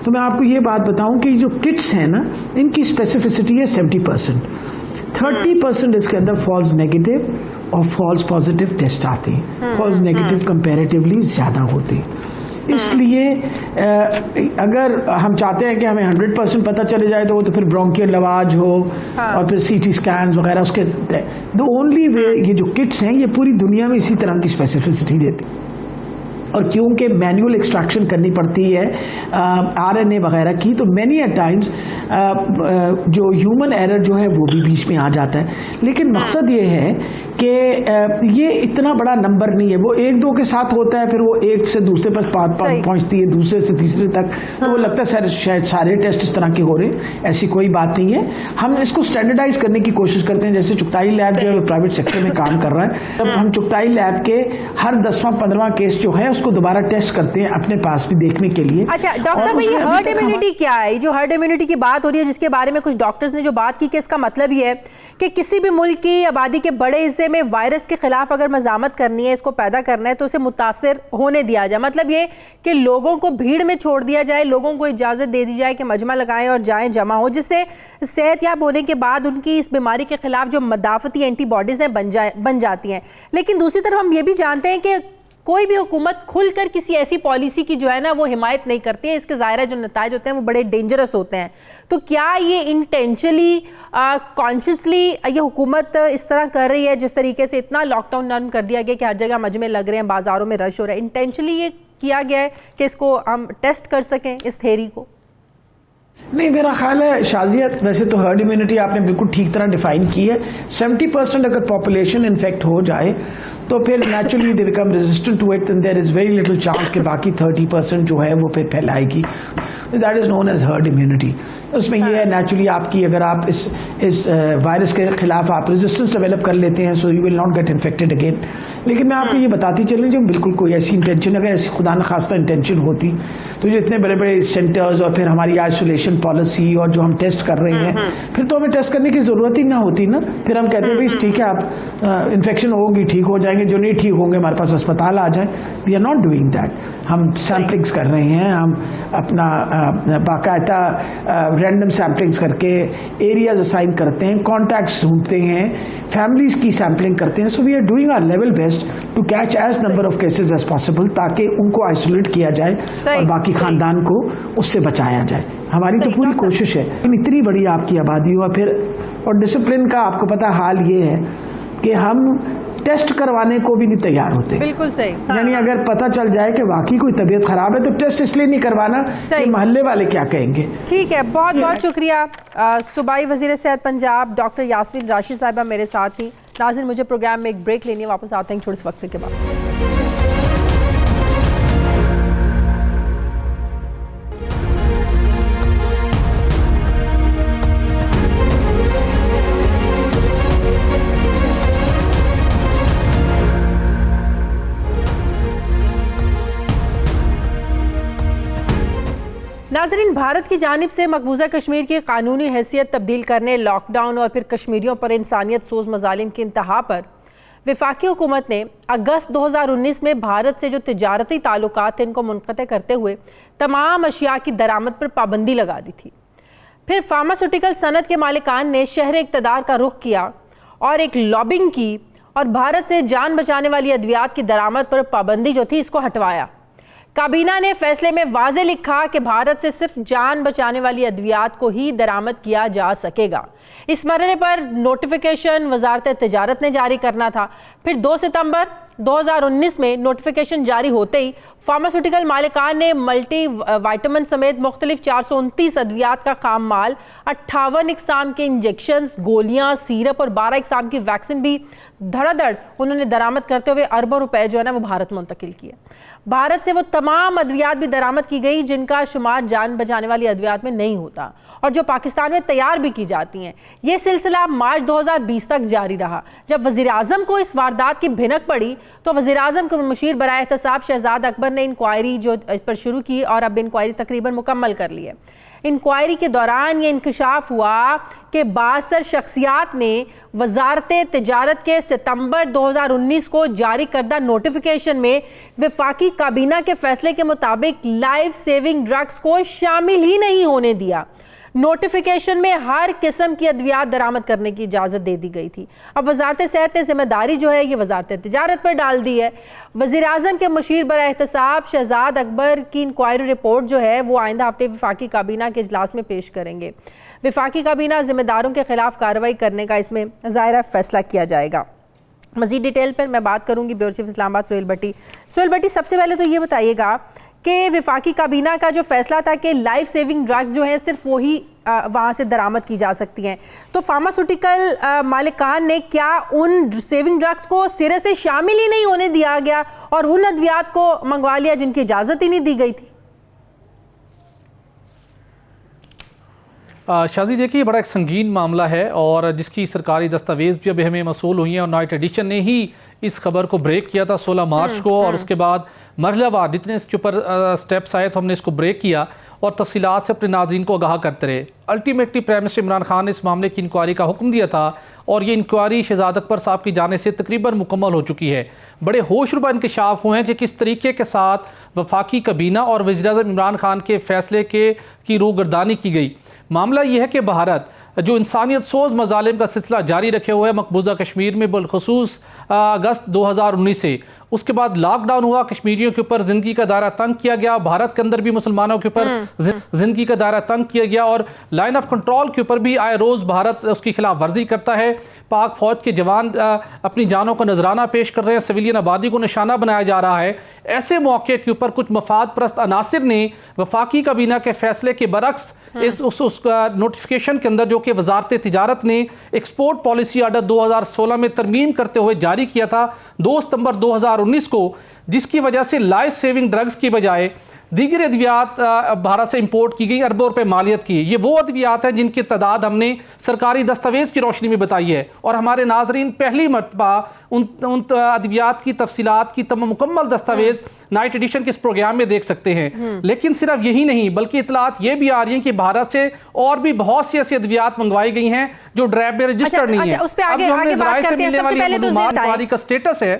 तो मैं आपको ये बात बताऊँ कि जो किट्स हैं ना, इनकी स्पेसिफिसिटी है 70%। 30% इसके अंदर फॉल्स नेगेटिव और फॉल्स पॉजिटिव टेस्ट आते हैं। फॉल्स नेगेटिव कंपैरेटिवली ज़्यादा होते हैं। इसलिए अगर हम चाहते हैं कि हमें 100% पता चले जाए तो वो तो फिर ब्रोंकियल लवाज हो और फिर CT स्कैन्स वगैरह, उसके द ओनली वे ये जो किट्स हैं ये पूरी दुनिया में इसी तरह की स्पेसिफिसिटी देती हैं। और क्योंकि मैनुअल एक्सट्रैक्शन करनी पड़ती है RNA वगैरह की, तो मैनी अ टाइम्स जो ह्यूमन एरर जो है वो भी बीच में आ जाता है। लेकिन मकसद ये है कि ये इतना बड़ा नंबर नहीं है, वो एक दो के साथ होता है, फिर वो एक से दूसरे पर पहुंचती है, दूसरे से तीसरे तक, तो वो लगता है शायद सारे टेस्ट इस तरह के हो रहे। ऐसी कोई बात नहीं है। हम इसको स्टैंडर्डाइज करने की कोशिश करते हैं। जैसे चुगताई लैब जो है प्राइवेट सेक्टर में काम कर रहा है, तब हम चुगताई लैब के हर 10वां 15वां केस जो है उसको दोबारा टेस्ट करते हैं अपने पास भी देखने के लिए। अच्छा डॉक्टर साहब, ये हर्ड इम्यूनिटी क्या है? जो हर्ड इम्यूनिटी की बात हो रही है, जिसके बारे में कुछ डॉक्टर्स ने जो बात की कि इसका मतलब ये है कि किसी भी मुल्क की आबादी के बड़े हिस्से में वायरस के खिलाफ अगर मज़ामत करनी है, इसको पैदा करना है, तो उसे मुतासिर होने दिया जाए। मतलब ये कि लोगों को भीड़ में छोड़ दिया जाए, लोगों को इजाज़त दे दी जाए कि मजमा लगाएं और जाएं, जमा हो, जिससे सेहतयाब होने के बाद उनकी इस बीमारी के खिलाफ जो मदाफ़ती एंटीबॉडीज़ हैं बन जाती हैं। लेकिन दूसरी तरफ हम ये भी जानते हैं कि कोई भी हुकूमत खुलकर किसी ऐसी पॉलिसी की जो है ना वो हिमायत नहीं करती है। इसके ज़ाहिर जो नताइज होते हैं वो बड़े डेंजरस होते हैं। तो क्या ये इंटेंशनली कॉन्शियसली ये हुकूमत इस तरह कर रही है, जिस तरीके से इतना लॉकडाउन नर्म कर दिया गया कि हर जगह मजमे लग रहे हैं, बाज़ारों में रश हो रहा है, इंटेंशनली ये किया गया है कि इसको हम टेस्ट कर सकें इस थ्योरी को? नहीं, मेरा ख्याल है शाजिया, वैसे तो हर्ड इम्यूनिटी आपने बिल्कुल ठीक तरह डिफाइन की है। 70% अगर पॉपुलेशन इन्फेक्ट हो जाए तो फिर naturally they become resistant to it and there is very little chance कि बाकी 30% जो है वो फिर फैलाएगी। That is known as herd immunity. उसमें यह है नेचुरली आपकी, अगर आप इस वायरस के खिलाफ आप रेजिस्टेंस डेवलप कर लेते हैं, so you will not get infected again. लेकिन मैं आपको ये बताती चलूँ, जो बिल्कुल कोई ऐसी इंटेंशन, अगर ऐसी खुदा न खास्ता इंटेंशन होती तो जो इतने बड़े बड़े सेंटर्स और फिर हमारी आइसोलेशन पॉलिसी और जो हम टेस्ट कर रहे हैं, फिर तो हमें टेस्ट करने की जरूरत ही ना होती ना। फिर हम कहते हैं भाई ठीक है, आप इन्फेक्शन होगी, ठीक हो जाएंगे, जो नहीं ठीक होंगे हमारे पास अस्पताल आ जाए। We are not doing that. हम सैम्पलिंग्स कर रहे हैं, हम अपना बाकायदा रैंडम सैम्पलिंग्स करके एरियाज असाइन करते हैं, कॉन्टैक्ट्स ढूंढते हैं, फैमिलीज की सैम्पलिंग करते हैं। So we are doing our level best to catch as number of cases as possible, ताकि उनको आइसोलेट किया जाए और बाकी खानदान को उससे बचाया जाए। हमारी तो पूरी कोशिश है। इतनी बड़ी आपकी आबादी हुआ फिर, और डिसिप्लिन का आपको पता हाल ये है कि हम टेस्ट करवाने को भी नहीं तैयार होते। बिल्कुल सही। यानी अगर पता चल जाए कि वाकई कोई तबीयत खराब है तो टेस्ट इसलिए नहीं करवाना कि मोहल्ले वाले क्या कहेंगे। ठीक है, बहुत बहुत शुक्रिया। सूबाई वज़ीर सेहत पंजाब डॉक्टर यास्मीन राशिद साहिबा मेरे साथ थी। नाज़रीन, मुझे प्रोग्राम में एक ब्रेक लेनी है, वापस आते हैं छोटे से वक्फे के बाद। नाज़रीन, भारत की जानिब से मकबूजा कश्मीर की कानूनी हैसियत तब्दील करने, लॉकडाउन और फिर कश्मीरियों पर इंसानियत सोज मज़ालिम की इंतहा पर वफाकी हुकूमत ने अगस्त 2019 में भारत से जो तिजारती ताल्लुकात थे इनको मुनक़ते करते हुए तमाम अशिया की दरामद पर पाबंदी लगा दी थी। फिर फार्मास्यूटिकल सनत के मालिकान ने शहर इक़्तिदार का रुख किया और एक लॉबिंग की और भारत से जान बचाने वाली अद्वियात की दरामद पर पाबंदी जो थी इसको हटवाया। काबीना ने फैसले में वाज़े लिखा कि भारत से सिर्फ जान बचाने वाली अद्वियात को ही दरामद किया जा सकेगा। इस मरहले पर नोटिफिकेशन वजारत तिजारत ने जारी करना था। फिर 2 सितंबर 2019 में नोटिफिकेशन जारी होते ही फार्मास्यूटिकल मालिकान ने मल्टी वाइटामिन समेत मुख्तलिफ 429 अद्वियात का खाम माल, 58 इकसाम के इंजेक्शंस, गोलियां, सीरप और 12 इकसाम की वैक्सीन भी धड़ाधड़ उन्होंने दरामद करते हुए अरबों रुपए जो है ना वो भारत मुंतकिल किए। भारत से वो तमाम अद्वियात भी दरामद की गई जिनका शुमार जान बचाने वाली अद्वियात में नहीं होता और जो पाकिस्तान में तैयार भी की जाती हैं। ये सिलसिला मार्च 2020 तक जारी रहा। जब वज़ीर आज़म को इस वारदात की भिनक पड़ी तो वज़ीर आज़म के मुशीर बराए एहतसाब शहजाद अकबर ने इंक्वायरी जो इस पर शुरू की और अब इंक्वायरी तकरीबन मुकम्मल कर ली है। इंक्वायरी के दौरान ये इंकशाफ हुआ कि 62 शख्सियात ने वजारत तिजारत के सितंबर 2019 को जारी करदा नोटिफिकेशन में वफाकी काबीना के फैसले के मुताबिक लाइफ सेविंग ड्रग्स को शामिल ही नहीं होने दिया। नोटिफिकेशन में हर किस्म की अद्वियात दरामद करने की इजाज़त दे दी गई थी। अब वजारत सेहत ने जिम्मेदारी जो है ये वजारत तिजारत पर डाल दी है। वज़ीर आज़म के मुशीर बराए एहतसाब शहजाद अकबर की इंक्वायरी रिपोर्ट जो है वो आइंदा हफ्ते वफाकी काबीना के इजलास में पेश करेंगे। वफाकी काबीना जिम्मेदारों के खिलाफ कार्रवाई करने का इसमें ज़ाहिर फैसला किया जाएगा। मज़ीद डिटेल पर मैं बात करूंगी ब्यूरो चीफ इस्लामाबाद सुहेल भट्टी। सुहेल भट्टी, सबसे पहले तो ये बताइएगा कि वफाकी काबीना का जो फैसला था कि लाइफ सेविंग ड्रग्स जो हैं सिर्फ वही वहाँ से दरामद की जा सकती हैं, तो फार्मास्यूटिकल मालिकान ने क्या उन सेविंग ड्रग्स को सिरे से शामिल ही नहीं होने दिया गया और उन अद्वियात को मंगवा लिया जिनकी इजाज़त ही नहीं दी गई थी? शाजी देखिए, ये बड़ा एक संगीन मामला है और जिसकी सरकारी दस्तावेज़ भी अभी हमें मसूल हुई हैं और नाइट एडिशन ने ही इस खबर को ब्रेक किया था 16 मार्च को, और उसके बाद मरहलावार जितने इसके ऊपर स्टेप्स आए तो हमने इसको ब्रेक किया और तफसीलात से अपने नाज़रीन को आगाह करते रहे। Ultimately prime minister Imran Khan ने इस मामले की इंक्वायरी का हुक्म दिया था और ये इंक्वायरी शहजाद अकबर साहब की जाने से तकरीबन मुकम्मल हो चुकी है। बड़े होशरुबा इंकशाफ हुए हैं कि किस तरीके के साथ वफाकी काबीना और वज़ीर-ए-आज़म इमरान खान के फैसले की रूगर्दानी की गई। मामला यह है कि भारत जो इंसानियत सोज मजालिम का सिलसिला जारी रखे हुए है मकबूजा कश्मीर में, बिलखुसूस अगस्त 2019 से, उसके बाद लॉकडाउन हुआ, कश्मीरियों के ऊपर ज़िंदगी का दायरा तंग किया गया, भारत के अंदर भी मुसलमानों के ऊपर ज़िंदगी का दायरा तंग किया गया और लाइन ऑफ कंट्रोल के ऊपर भी आए रोज़ भारत उसकी खिलाफ वर्जी करता है। पाक फ़ौज के जवान अपनी जानों का नजराना पेश कर रहे हैं, सिविलियन आबादी को निशाना बनाया जा रहा है। ऐसे मौके के ऊपर कुछ मफाद परस्त अनासिर ने वफाकी काबीना के फैसले के बरक्स उस नोटिफिकेशन के अंदर जो कि वजारत तिजारत ने एक्सपोर्ट पॉलिसी आर्डर 2016 में तरमीम करते हुए जारी किया था 2 सितंबर 2019 को, जिसकी वजह से लाइफ सेविंग ड्रग्स की बजाय दीगर अद्वियात भारत से इंपोर्ट की गई, अरबों रुपए मालियत की। ये वो अद्वियात हैं जिनकी तादाद हमने सरकारी दस्तावेज की रोशनी में बताई है और हमारे नाजरीन पहली मरतबा उन अद्वियात की तफसीलात की तमाम मुकम्मल दस्तावेज नाइट एडिशन के इस प्रोग्राम में देख सकते हैं। लेकिन सिर्फ यही नहीं, बल्कि इतलात ये भी आ रही हैं कि भारत से और भी बहुत सी ऐसी अद्वियात मंगवाई गई हैं जो ड्रैब में रजिस्टर्ड नहीं है। उस पे आगे बात करते हैं। सबसे पहले तो इंक्वायरी का स्टेटस है।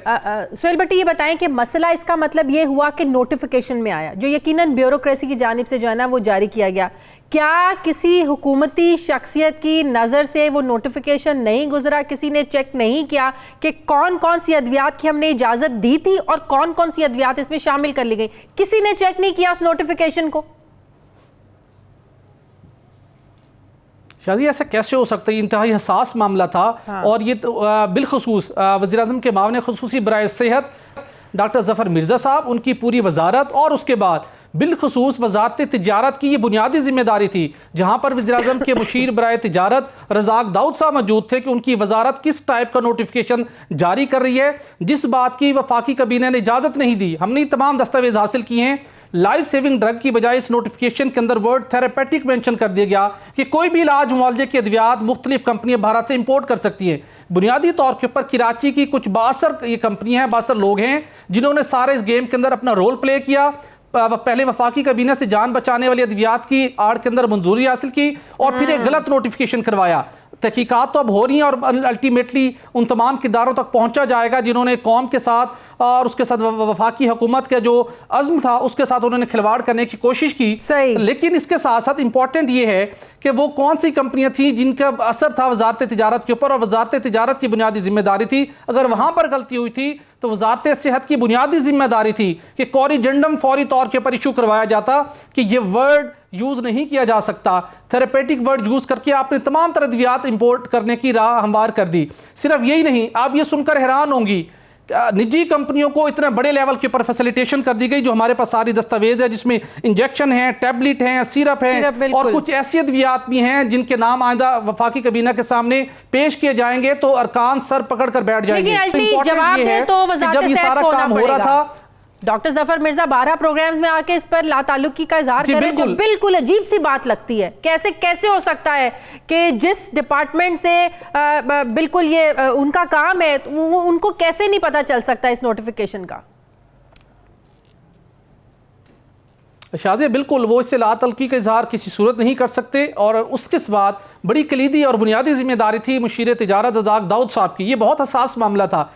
सुहेल भट्टी, ये बताएं कि मसला इसका मतलब ये हुआ कि नोटिफिकेशन में आया जो यकीनन ब्यूरोक्रेसी की जानिब से जो है ना वो जारी किया गया, क्या किसी हुकूमती शख्सियत की नज़र से वो नोटिफिकेशन नहीं गुजरा? किसी ने चेक नहीं किया कि कौन कौन सी अद्वियात की हमने इजाज़त दी थी और कौन कौन सी अद्वियात इसमें शामिल कर ली गई? किसी ने चेक नहीं किया उस नोटिफिकेशन को? शाजी, ऐसा कैसे हो सकता है? इंतहाई हसास मामला था। हाँ। और ये तो बिलखसूस वज़ीर-ए-आज़म के मामले खुसूसी बराए सेहत डॉक्टर ज़फ़र मिर्ज़ा साहब, उनकी पूरी वजारत और उसके बाद बिलखसूस वजारत तिजारत की ये बुनियादी जिम्मेदारी थी, जहाँ पर वज़ीर-ए-आज़म के मुशीर बराए तिजारत रज़ाक दाऊद साहब मौजूद थे कि उनकी वजारत किस टाइप का नोटिफिकेशन जारी कर रही है, जिस बात की वफाकी काबीना ने इजाज़त नहीं दी। हमने तमाम दस्तावेज हासिल किए हैं। लाइफ सेविंग ड्रग की बजाय इस नोटिफिकेशन के अंदर वर्ड थेरेपेटिक मेंशन कर दिया गया कि कोई भी इलाज मुआवजे की अद्वियात मुख्तलिफ कंपनियां भारत से इंपोर्ट कर सकती हैं। बुनियादी तौर के ऊपर कराची की कुछ 62 ये कंपनियां हैं, 62 लोग हैं जिन्होंने सारे इस गेम के अंदर अपना रोल प्ले किया। पहले वफाकी काबीना से जान बचाने वाली अद्वियात की आड़ के अंदर मंजूरी हासिल की और फिर एक गलत नोटिफिकेशन करवाया। तहकीकात तो अब हो रही हैं और अल्टीमेटली उन तमाम किरदारों तक पहुंचा जाएगा जिन्होंने कौम के साथ और उसके साथ वफाकी हुकूमत का जो अज़्म था उसके साथ उन्होंने खिलवाड़ करने की कोशिश की। लेकिन इसके साथ साथ इंपॉर्टेंट ये है कि वो कौन सी कंपनियां थी जिनका असर था वजारत तिजारत के ऊपर, और वजारत तिजारत की बुनियादी जिम्मेदारी थी। अगर वहां पर गलती हुई थी तो वजारत सेहत की बुनियादी जिम्मेदारी थी कि कॉरिजेंडम फौरी तौर के ऊपर इशू करवाया जाता कि ये वर्ड यूज नहीं किया जा सकता। थेरेपेटिक वर्ड यूज करके आपने तमाम तरह अद्वियात इंपोर्ट करने की राह हमवार कर दी। सिर्फ यही नहीं, आप ये सुनकर हैरान होंगी, निजी कंपनियों को इतने बड़े लेवल के ऊपर फैसिलिटेशन कर दी गई जो हमारे पास सारी दस्तावेज है, जिसमें इंजेक्शन है, टैबलेट है, सिरप है और कुछ ऐसी अद्वियात भी हैं जिनके नाम आइंदा वफाकी काबीना के सामने पेश किए जाएंगे तो अरकान सर पकड़ कर बैठ जाएंगे। जवाब ये है तो जब ये सारा काम हो रहा था, डॉक्टर ज़फ़र मिर्ज़ा 12 प्रोग्राम्स में आके इस पर लाताल्लुकी का इजहार करें जो बिल्कुल अजीब सी बात लगती है। कैसे हो सकता है कि जिस डिपार्टमेंट से बिल्कुल ये उनका काम है उनको कैसे नहीं पता चल सकता इस नोटिफिकेशन का? शाज़े, बिल्कुल वो इससे लातल्की का इजहार किसी सूरत नहीं कर सकते और उसके बाद बड़ी कलीदी और बुनियादी जिम्मेदारी थी मुशीर तिजारत रज़ाक दाऊद साहब की। ये बहुत हसास मामला था।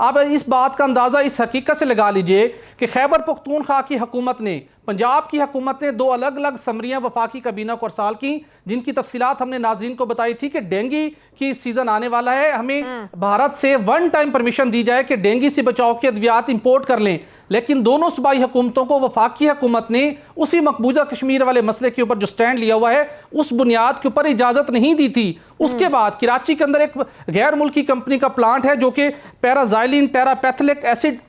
आप इस बात का अंदाज़ा इस हकीकत से लगा लीजिए कि खैबर पख्तूनख्वा की हुकूमत ने, पंजाब की हुकूमत ने 2 अलग अलग समरियाँ वफाकी काबीना को अरसाल की जिनकी तफसीलात हमने नाजरीन को बताई थी कि डेंगू की सीजन आने वाला है, हमें भारत से 1 टाइम परमिशन दी जाए कि डेंगू से बचाव की अद्वियात इंपोर्ट कर लें। लेकिन दोनों सूबाई हुकूमतों को वफाकी हुकूमत ने उसी मकबूजा कश्मीर वाले मसले के ऊपर जो स्टैंड लिया हुआ है उस बुनियाद के ऊपर इजाज़त इजाजत नहीं दी थी। उसके बाद कराची के अंदर एक गैर मुल्की कंपनी का प्लांट है जो कि पैराजाइलिन टेरापैथिलिक एसिड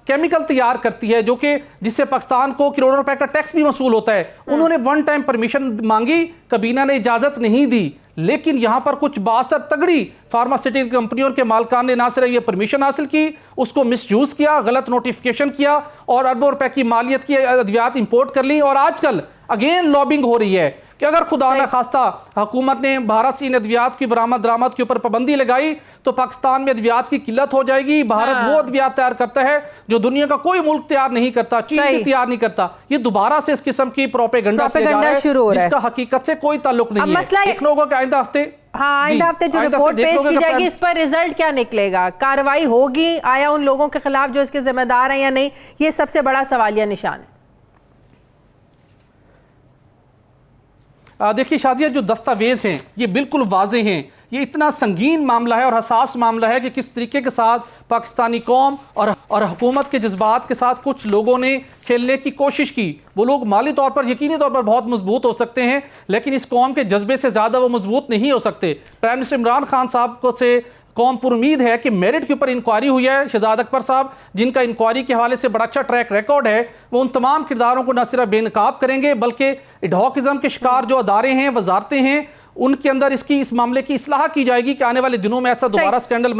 केमिकल तैयार करती है, जो कि जिससे पाकिस्तान को करोड़ों रुपए का टैक्स भी वसूल होता है। उन्होंने वन टाइम परमिशन मांगी, कबीना ने इजाजत नहीं दी, लेकिन यहां पर कुछ बासर तगड़ी फार्मास्यूटिकल कंपनियों के मालकान ने ना सिर्फ ये परमिशन हासिल की, उसको मिसयूज किया, गलत नोटिफिकेशन किया और अरबों रुपए की मालियत की अद्वियात इंपोर्ट कर ली। और आजकल अगेन लॉबिंग हो रही है कि अगर खुदा न खास्ता हुकूमत ने भारत से इन अद्वियात की बरामद दरामद के ऊपर पाबंदी लगाई तो पाकिस्तान में अद्वियात की किल्लत हो जाएगी। भारत वो अद्वियात तैयार करता है जो दुनिया का कोई मुल्क तैयार नहीं करता, चीन भी तैयार नहीं करता। ये दोबारा से इस किस्म की प्रोपेगेंडा शुरू हो रहा है, जिसका हकीकत से कोई ताल्लुक नहीं है। देखना होगा कि आइंदा हफ्ते आइंदा हफ्ते जो रिपोर्ट पेश की जाएगी इस पर रिजल्ट क्या निकलेगा, कार्रवाई होगी आया उन लोगों के खिलाफ जो इसके जिम्मेदार हैं या नहीं, ये सबसे बड़ा सवालिया निशान है। देखिए शाजिया, जो दस्तावेज हैं ये बिल्कुल वाजे हैं। ये इतना संगीन मामला है और हसास मामला है कि किस तरीके के साथ पाकिस्तानी कौम और हुकूमत के जज्बात के साथ कुछ लोगों ने खेलने की कोशिश की। वो लोग माली तौर पर, यकीनी तौर पर बहुत मजबूत हो सकते हैं, लेकिन इस कौम के जज्बे से ज़्यादा वो मजबूत नहीं हो सकते। प्राइम मिनिस्टर इमरान खान साहब को से कौम पर उम्मीद है कि मेरिट के ऊपर इंक्वायरी हुई है। शहजाद अकबर साहब, जिनका इंक्वायरी के हवाले से बड़ा अच्छा ट्रैक रिकॉर्ड है, वो उन तमाम किरदारों को न सिर्फ बेनकाब करेंगे बल्कि एडहॉकिज्म के शिकार जो अदारे हैं, वजारतें हैं, उनके अंदर इस मामले की इस्लाह की जाएगी कि आने वाले दिनों में ऐसा दोबारा स्कैंडल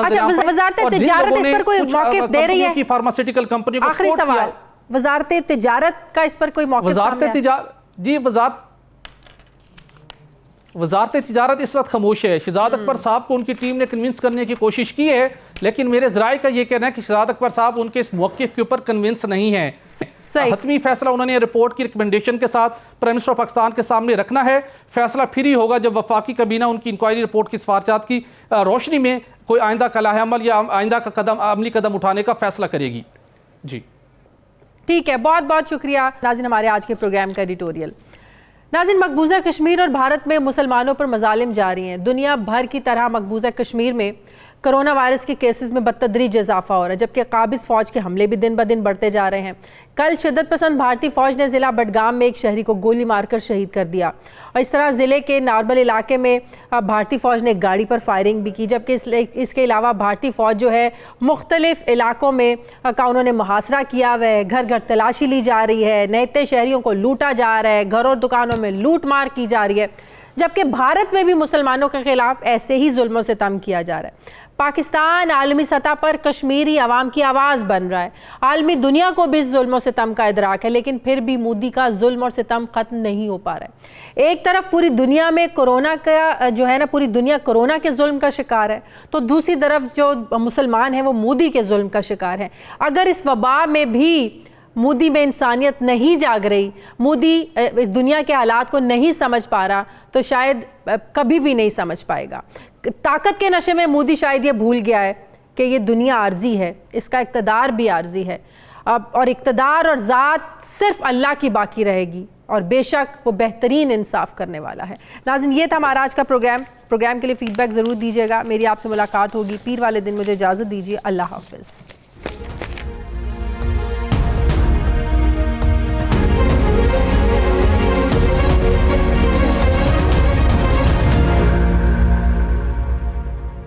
फार्मास्यूटिकल कंपनी को। आखिरी सवाल, वजारत तिजारत का इस पर कोई मौक़िफ़? वजारत तिजारत इस वक्त खामोश है। शहजाद अकबर साहब को उनकी टीम ने कन्विंस करने की कोशिश की है, लेकिन मेरे ज़राए का ये कहना है कि शहजाद अकबर साहब उनके इस मौक़िफ़ के ऊपर कन्विंस नहीं है। हतमी फैसला उन्होंने रिपोर्ट की रिकमेंडेशन के साथ प्राइम मिनिस्टर पाकिस्तान के सामने रखना है। फैसला फिर ही होगा जब वफाकी कबीना उनकी इंक्वायरी रिपोर्ट की सिफारिशात की रोशनी में कोई आइंदा कलाह अमल या आइंदा का अमली कदम उठाने का फैसला करेगी। जी ठीक है, बहुत बहुत शुक्रिया नाज़रीन हमारे आज के प्रोग्राम का एडिटोरियल। नाज़रीन, मकबूजा कश्मीर और भारत में मुसलमानों पर मजालिम जारी हैं। दुनिया भर की तरह मकबूजा कश्मीर में कोरोना वायरस के केसेस में बदतदरीज इजाफा हो रहा है, जबकि काबिज फ़ौज के हमले भी दिन ब दिन बढ़ते जा रहे हैं। कल शिद्दत पसंद भारतीय फ़ौज ने ज़िला बडगाम में एक शहरी को गोली मारकर शहीद कर दिया और इस तरह ज़िले के नारबल इलाके में भारतीय फ़ौज ने एक गाड़ी पर फायरिंग भी की, जबकि इसके अलावा भारतीय फ़ौज जो है मुख्तलिफ इलाकों में का उन्होंने मुहासरा किया हुआ है। घर घर तलाशी ली जा रही है, नए शहरियों को लूटा जा रहा है, घरों और दुकानों में लूट मार की जा रही है, जबकि भारत में भी मुसलमानों के खिलाफ ऐसे ही जुल्म से तम किया जा रहा है। पाकिस्तान आलमी सतह पर कश्मीरी आवाम की आवाज़ बन रहा है। आलमी दुनिया को भी जुल्म से तम का इदराक है, लेकिन फिर भी मोदी का जुल्म और सितम ख़त्म नहीं हो पा रहा है। एक तरफ पूरी दुनिया में कोरोना का जो है ना, पूरी दुनिया कोरोना के जुल्म का शिकार है, तो दूसरी तरफ जो मुसलमान हैं वो मोदी के जुल्म का शिकार हैं। अगर इस वबा में भी मोदी में इंसानियत नहीं जाग रही, मोदी इस दुनिया के हालात को नहीं समझ पा रहा, तो शायद कभी भी नहीं समझ पाएगा। ताकत के नशे में मोदी शायद ये भूल गया है कि ये दुनिया आर्जी है, इसका इक़्तिदार भी आर्जी है। अब और इक़्तिदार और ज़ात सिर्फ अल्लाह की बाकी रहेगी और बेशक वो बेहतरीन इंसाफ करने वाला है। नाज़रीन, ये था हमारा आज का प्रोग्राम के लिए फ़ीडबैक ज़रूर दीजिएगा। मेरी आपसे मुलाकात होगी पीर वाले दिन। मुझे इजाज़त दीजिए। अल्लाह हाफ़िज़।